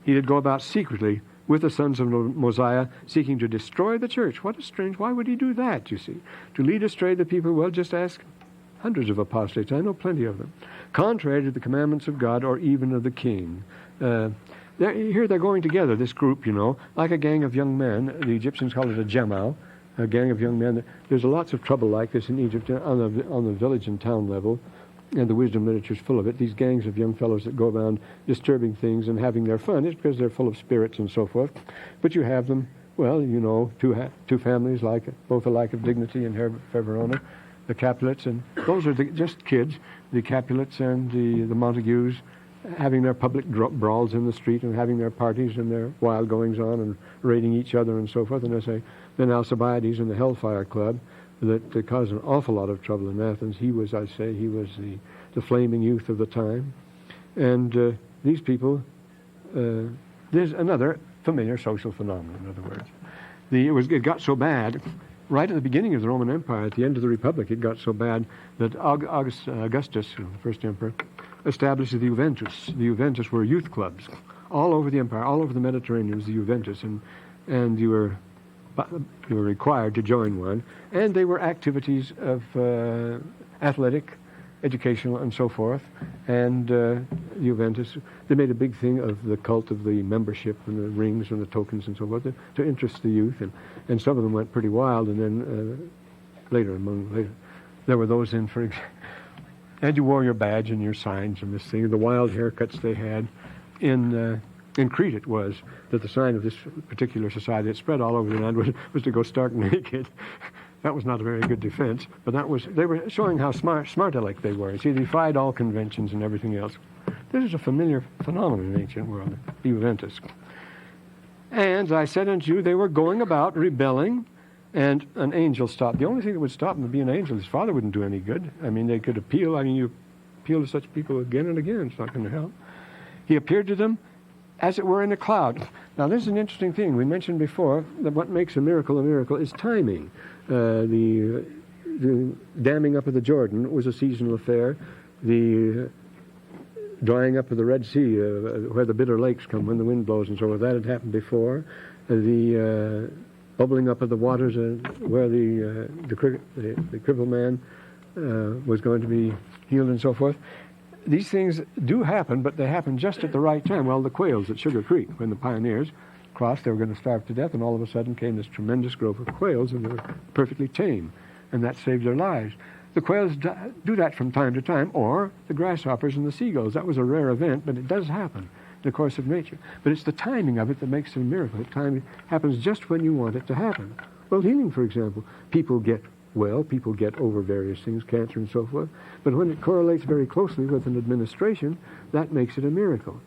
Speaker 2: He did go about secretly with the sons of Mosiah, seeking to destroy the church. What a strange, why would he do that, you see? To lead astray the people, well, just ask hundreds of apostates. I know plenty of them. Contrary to the commandments of God or even of the king. Here they're going together, this group, you know, like a gang of young men. The Egyptians call it a jamal, a gang of young men. There's lots of trouble like this in Egypt on the village and town level, and the wisdom literature is full of it. These gangs of young fellows that go around disturbing things and having their fun. It's because they're full of spirits and so forth. But you have them, well, you know, two families, both alike of dignity in Verona, the Capulets, and those are just kids, the Capulets and the Montagues, having their public brawls in the street and having their parties and their wild goings on and raiding each other and so forth. And I say, then Alcibiades and the Hellfire Club that caused an awful lot of trouble in Athens. He was the flaming youth of the time. And these people, there's another familiar social phenomenon, in other words. It got so bad, right at the beginning of the Roman Empire, at the end of the Republic, it got so bad that Augustus, the first emperor, established the Juventus. The Juventus were youth clubs all over the empire, all over the Mediterranean was the Juventus, and you were required to join one. And they were activities of athletic, educational, and so forth. And Juventus, they made a big thing of the cult of the membership and the rings and the tokens and so forth to interest the youth. And some of them went pretty wild. And then later, there were those in, for example, and you wore your badge and your signs and this thing. The wild haircuts they had in Crete, it was that the sign of this particular society that spread all over the land was to go stark naked. That was not a very good defense, but they were showing how smart-aleck they were. See, they defied all conventions and everything else. This is a familiar phenomenon in the ancient world, the Juventus. And as I said unto you, they were going about rebelling. And an angel stopped. The only thing that would stop him would be an angel. His father wouldn't do any good. I mean, they could appeal. I mean, you appeal to such people again and again. It's not going to help. He appeared to them, as it were, in a cloud. Now, this is an interesting thing. We mentioned before that what makes a miracle is timing. The damming up of the Jordan was a seasonal affair. The drying up of the Red Sea, where the bitter lakes come when the wind blows and so forth, that had happened before. The bubbling up of the waters where the crippled man was going to be healed and so forth. These things do happen, but they happen just at the right time. Well, the quails at Sugar Creek, when the pioneers crossed, they were going to starve to death, and all of a sudden came this tremendous growth of quails, and they were perfectly tame, and that saved their lives. The quails do that from time to time, or the grasshoppers and the seagulls. That was a rare event, but it does happen in the course of nature. But it's the timing of it that makes it a miracle. The timing happens just when you want it to happen. Well, healing, for example. People get well, people get over various things, cancer and so forth. But when it correlates very closely with an administration, that makes it a miracle.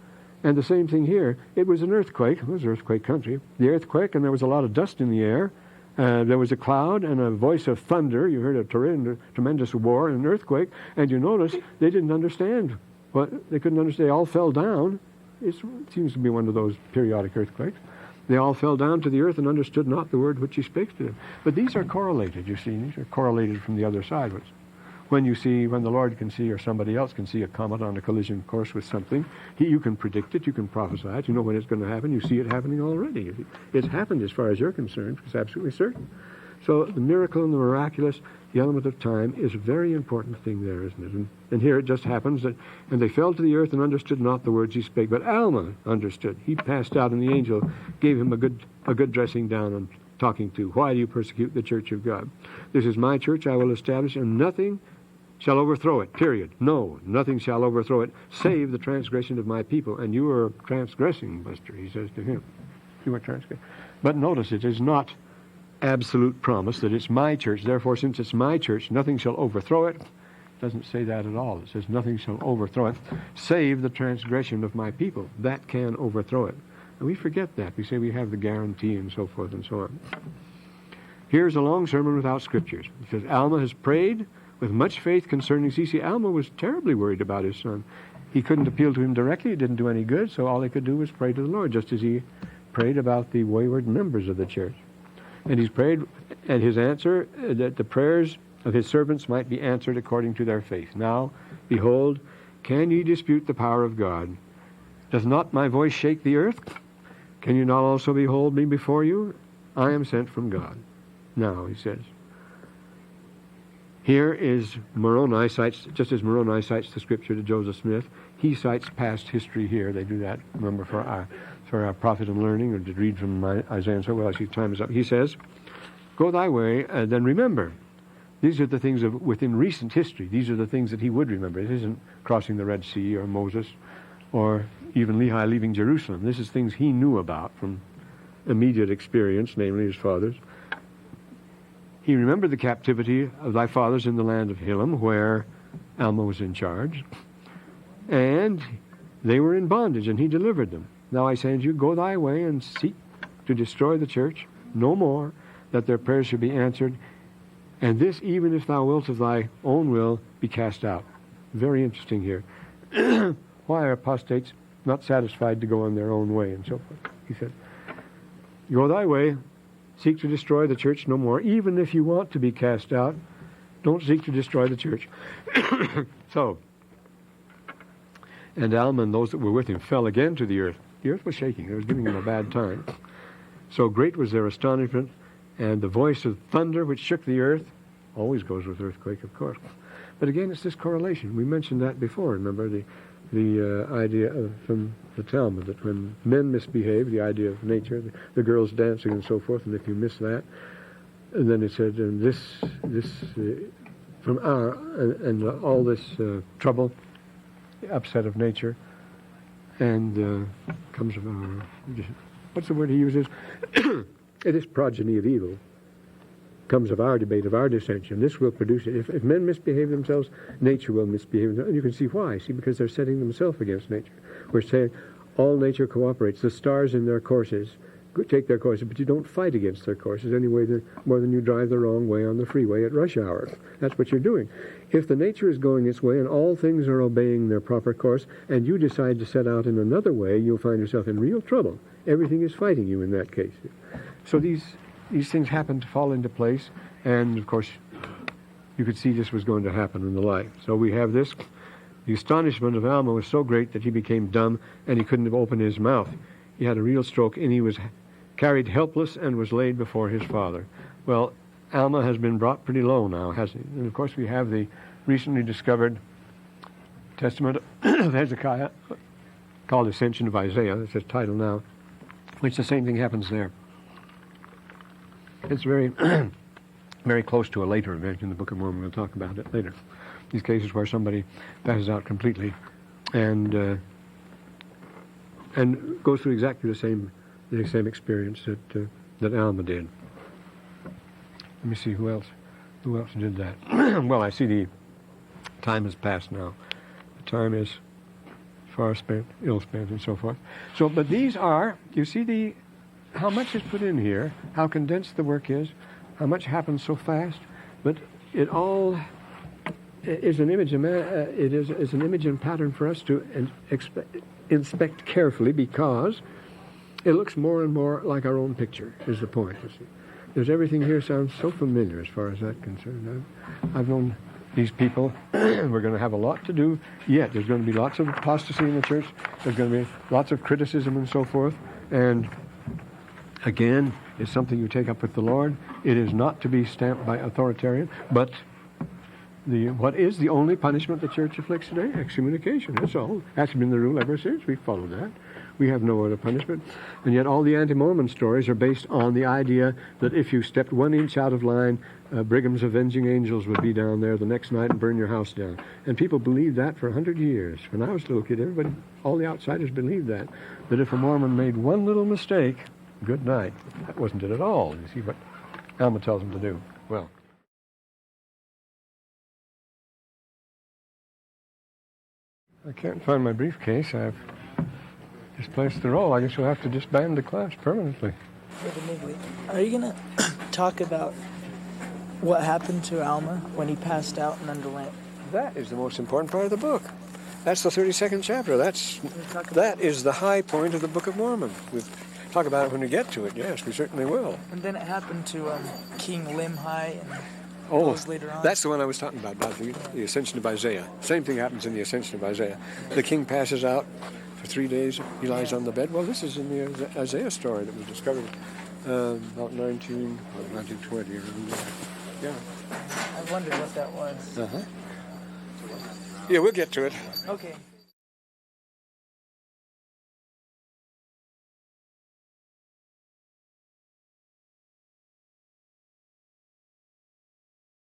Speaker 2: And the same thing here. It was an earthquake. It was earthquake country. The earthquake, and there was a lot of dust in the air. There was a cloud and a voice of thunder. You heard a tremendous roar and an earthquake. And you notice they didn't understand. They couldn't understand. They all fell down. It seems to be one of those periodic earthquakes. They all fell down to the earth and understood not the word which he spake to them. But these are correlated, you see. These are correlated from the other side. When the Lord can see or somebody else can see a comet on a collision course with something, you can predict it, you can prophesy it, you know when it's going to happen, you see it happening already. It's happened as far as you're concerned. It's absolutely certain. So the miracle and the miraculous, the element of time, is a very important thing there, isn't it? And here it just happens that, and they fell to the earth and understood not the words he spake. But Alma understood. He passed out, and the angel gave him a good dressing down and talking to. Why do you persecute the church of God? This is my church I will establish, and nothing shall overthrow it, period. No, nothing shall overthrow it, save the transgression of my people. And you are transgressing, Buster, he says to him. You are transgressing. But notice, it is not absolute promise that it's my church. Therefore, since it's my church, nothing shall overthrow it. It doesn't say that at all. It says nothing shall overthrow it, save the transgression of my people. That can overthrow it. And we forget that. We say we have the guarantee and so forth and so on. Here's a long sermon without scriptures. It says, Alma has prayed with much faith concerning, see, Alma was terribly worried about his son. He couldn't appeal to him directly. It didn't do any good, so all he could do was pray to the Lord, just as he prayed about the wayward members of the church. And he's prayed, and his answer, that the prayers of his servants might be answered according to their faith. Now, behold, can ye dispute the power of God? Doth not my voice shake the earth? Can you not also behold me before you? I am sent from God. Now, he says. Here is Moroni cites, just as Moroni cites the scripture to Joseph Smith, he cites past history here. They do that, remember, for our profit and learning, or to read from Isaiah and so well. His time is up. He says, go thy way, and then remember. These are the things of within recent history. These are the things that he would remember. It isn't crossing the Red Sea or Moses or even Lehi leaving Jerusalem. This is things he knew about from immediate experience, namely his father's. He remembered the captivity of thy fathers in the land of Hilam, where Alma was in charge. And they were in bondage, and he delivered them. Now I say unto you, go thy way and seek to destroy the church no more, that their prayers should be answered. And this, even if thou wilt of thy own will, be cast out. Very interesting here. Why are apostates not satisfied to go on their own way, and so forth? He said, go thy way, seek to destroy the church no more. Even if you want to be cast out, don't seek to destroy the church. So, and Alma and those that were with him fell again to the earth. The earth was shaking. It was giving them a bad time. So great was their astonishment, and the voice of thunder which shook the earth, always goes with earthquake, of course. But again, it's this correlation. We mentioned that before. Remember the idea from the Talmud that when men misbehave, the idea of nature, the girls dancing and so forth, and if you miss that, and then it said, and this from our and all this trouble, the upset of nature, and comes of our. What's the word he uses? It is progeny of evil. Comes of our debate, of our dissension. This will produce it. If men misbehave themselves, nature will misbehave. And you can see why. See, because they're setting themselves against nature. We're saying all nature cooperates. The stars in their courses take their courses, but you don't fight against their courses any way more than you drive the wrong way on the freeway at rush hour. That's what you're doing. If the nature is going its way and all things are obeying their proper course, and you decide to set out in another way, you'll find yourself in real trouble. Everything is fighting you in that case. So these things happen to fall into place, and of course you could see this was going to happen in the life. So we have this. The astonishment of Alma was so great that he became dumb, and he couldn't have opened his mouth. He had a real stroke, and he was carried helpless and was laid before his father. Well, Alma has been brought pretty low now, hasn't he? And of course we have the recently discovered testament of Hezekiah, called Ascension of Isaiah. That's his title now, which the same thing happens there. It's very, very close to a later event in the Book of Mormon. We'll talk about it later. These cases where somebody passes out completely and goes through exactly the same experience that Alma did. Let me see who else did that. Well, I see the time has passed now. The time is far spent, ill spent, and so forth. So, but these are, you see how much is put in here, how condensed the work is, how much happens so fast, but it all is an image. It is an image and pattern for us to inspect carefully, because it looks more and more like our own picture. Is the point? You see, there's everything here sounds so familiar as far as that's concerned. I've known these people. We're going to have a lot to do yet. There's going to be lots of apostasy in the church. There's going to be lots of criticism and so forth, and again, it's something you take up with the Lord. It is not to be stamped by authoritarian, but what is the only punishment the church afflicts today? Excommunication. That's all. That's been the rule ever since. We follow that. We have no other punishment. And yet all the anti-Mormon stories are based on the idea that if you stepped 1 inch out of line, Brigham's avenging angels would be down there the next night and burn your house down. And people believed that for 100 years. When I was a little kid, everybody, all the outsiders believed that if a Mormon made one little mistake, good night. That wasn't it at all. You see what Alma tells him to do. Well, I can't find my briefcase. I've misplaced the roll. I guess we'll have to disband the class permanently.
Speaker 4: Are you going to talk about What happened to Alma when he passed out and underwent?
Speaker 2: That is the most important part of the book. That's the 32nd chapter. That is the high point of the Book of Mormon. We'll talk about it when we get to it. Yes, we certainly will.
Speaker 4: And then it happened to King Limhi and
Speaker 2: Oh,
Speaker 4: those later on.
Speaker 2: that's the one I was talking about the ascension of Isaiah. Same thing happens in the ascension of Isaiah. The king passes out for 3 days. He lies on the bed. Well, this is in the Isaiah story that was discovered about 1920. Yeah.
Speaker 4: I wondered what that was.
Speaker 2: Yeah, we'll get to it.
Speaker 4: Okay.